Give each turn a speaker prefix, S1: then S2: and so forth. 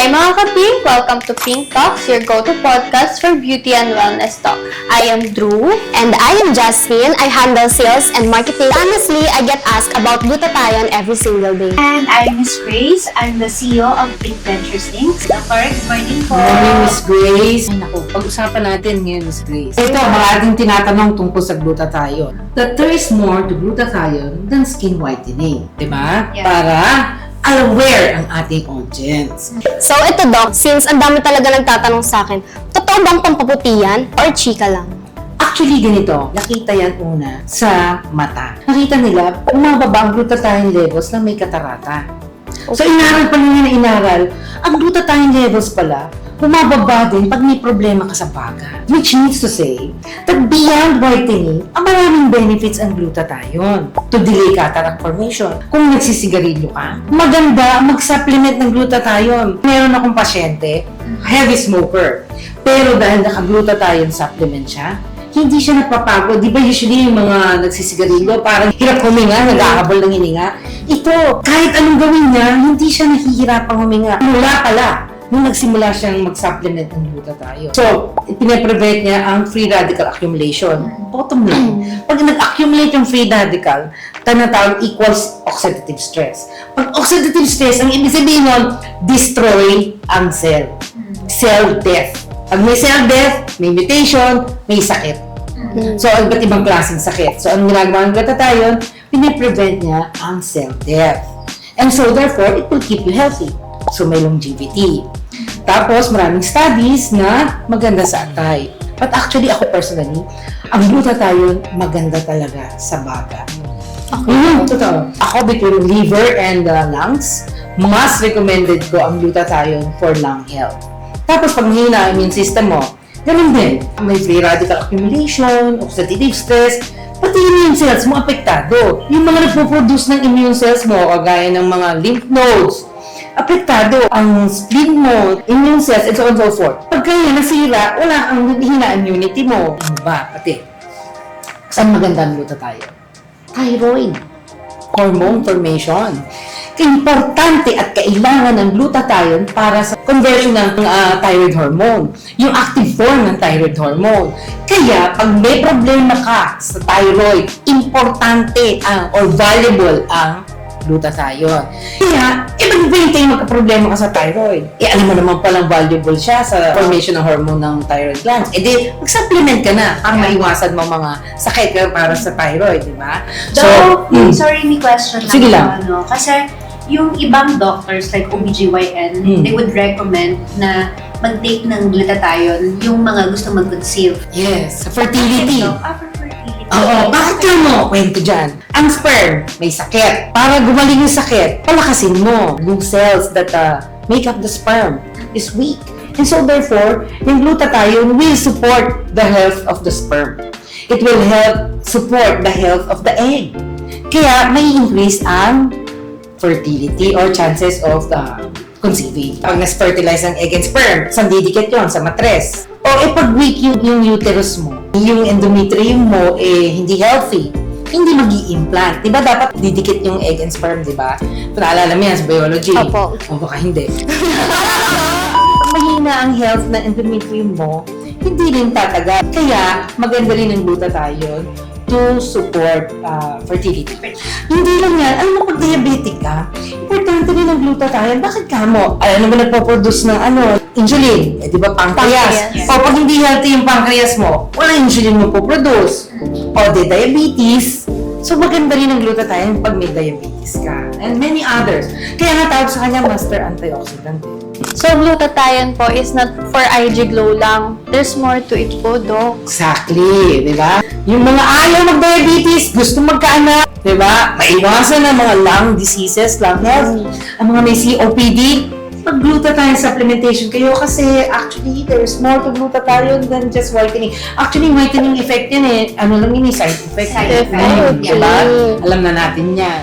S1: Hi mga ka-Pink! Welcome to Pink Talks, your go-to podcast for beauty and wellness talk. I am Drew.
S2: And I am Jasmine. I handle sales and marketing. Honestly, I get asked about glutathione every single day.
S3: And I'm Miss Grace. I'm the CEO of Pink Ventures Inc. Good morning po.
S4: Good morning, Miss Grace. Ay, naku, pag-usapan natin ngayon, Miss Grace. Ito, mga ating tinatanong tungkol sa glutathione. That there is more to glutathione than skin whitening. Diba?
S3: Yeah.
S4: Para aware ang ating audience.
S2: So ito Doc, since ang dami talaga nagtatanong sa akin, totoo bang pampaputi yan or chika lang?
S4: Actually, ganito. Nakita yan una sa mata. Nakita nila, bumababa ang glutathione levels na may katarata. So, inaral pa nila na inaral, ang glutathione levels pala, bumababa din pag may problema ka sa baga. Which means to say, that beyond whitening, ang maraming benefits ang glutathione to delay cataract formation. Kung nagsisigarilyo ka, maganda mag-supplement ng glutathione. Meron akong pasyente, heavy smoker, pero dahil naka-glutathione supplement siya, hindi siya napapagod. Di ba usually yung mga nagsisigarilyo, parang hirap huminga, nag-ahabol ng hininga. Ito, kahit anong gawin niya, hindi siya nahihirapang huminga. Mula pala, nung nagsimula siyang mag-supplement ng glutathione. So, pinaprevent niya ang free radical accumulation. Bottom line, pag nag-accumulate yung free radical, tinatawag equals oxidative stress. Pag oxidative stress, ang ibig sabihin nun, destroy ang cell. Cell death. Pag may cell death, may mutation, may sakit. So, iba't ibang klaseng sakit. So, ang ginagawa ng glutathione, pinaprevent niya ang cell death. And so, therefore, it will keep you healthy. So, may longevity. Tapos, maraming studies na maganda sa atay. But actually, ako personally, ang glutathione maganda talaga sa baga. Totoo. Ako, between liver and lungs, mas recommended ko ang glutathione for lung health. Tapos, pag mahina ang immune system mo, ganun din. May free radical accumulation, oxidative stress, pati immune cells mo apektado. Yung mga nagpo-produce ng immune cells mo, kagaya ng mga lymph nodes, apektado ang spleen mo, immune cells, and so on and so forth. Pag kaya nasira, wala kang hina immunity mo. Ano ba? Pati, saan maganda ang glutathione? Thyroid. Hormone formation. Importante at kailangan ng glutathione para sa conversion ng thyroid hormone. Yung active form ng thyroid hormone. Kaya, pag may problema ka sa thyroid, importante or valuable ang glutathione. Kaya, ibig kayo magka-problema ka sa thyroid. Alam mo naman palang valuable siya sa formation ng hormone ng thyroid glands. Di, mag-supplement ka na para maiwasan mo mga sakit para sa thyroid, di ba?
S3: Sorry, may question lang.
S4: Sige lang.
S3: Ano, kasi yung ibang doctors like OBGYN, they would recommend na mag-take ng glutathione yung mga gusto mag-conceive.
S4: Yes, sa fertility.
S3: For fertility.
S4: Oo, bakit ka mo? Kwento dyan. Ang sperm, may sakit. Para gumaling yung sakit, palakasin mo. Yung cells that make up the sperm is weak. And so therefore, yung glutathione will support the health of the sperm. It will help support the health of the egg. Kaya may increase ang fertility or chances of conceiving. Pag nas-fertilize ang egg and sperm, saan didikit yun? Sa matres. O pag weak yung uterus mo, yung endometrium mo hindi healthy, hindi mag-i-implant. Diba dapat didikit yung egg and sperm, diba? Naalala mo yan sa biology.
S2: Opo.
S4: O baka hindi. Pag mahina ang health ng endometrium mo, hindi rin tatagal. Kaya maganda rin ang glutathione to support fertility. Hindi lang yan. Alam mo, pag diabetic ka, importante rin ang glutathione. Bakit ka mo? Alam mo, nagpo-produce ng insulin. Di ba, pancreas.
S2: Pancreas.
S4: O pag hindi healthy yung pancreas mo, wala insulin mo po-produce. O diabetes. So, maganda rin ang glutathione pag may diabetes ka. And many others. Kaya natawag sa kanya, master antioxidant.
S1: So, glutathione po is not for IG glow lang. There's more to it po, Doc.
S4: Exactly, di ba? Yung mga ayaw mag-diabetes, gusto magkaanak, di ba? Maiwasan ang mga lung diseases, lung health, ang mga may COPD, mag-glutathione supplementation kayo kasi actually there's more to glutathione than just whitening. Actually, whitening effect yan ano lang yun side effect.
S3: Side effect.
S4: Diba? Alam na natin yan.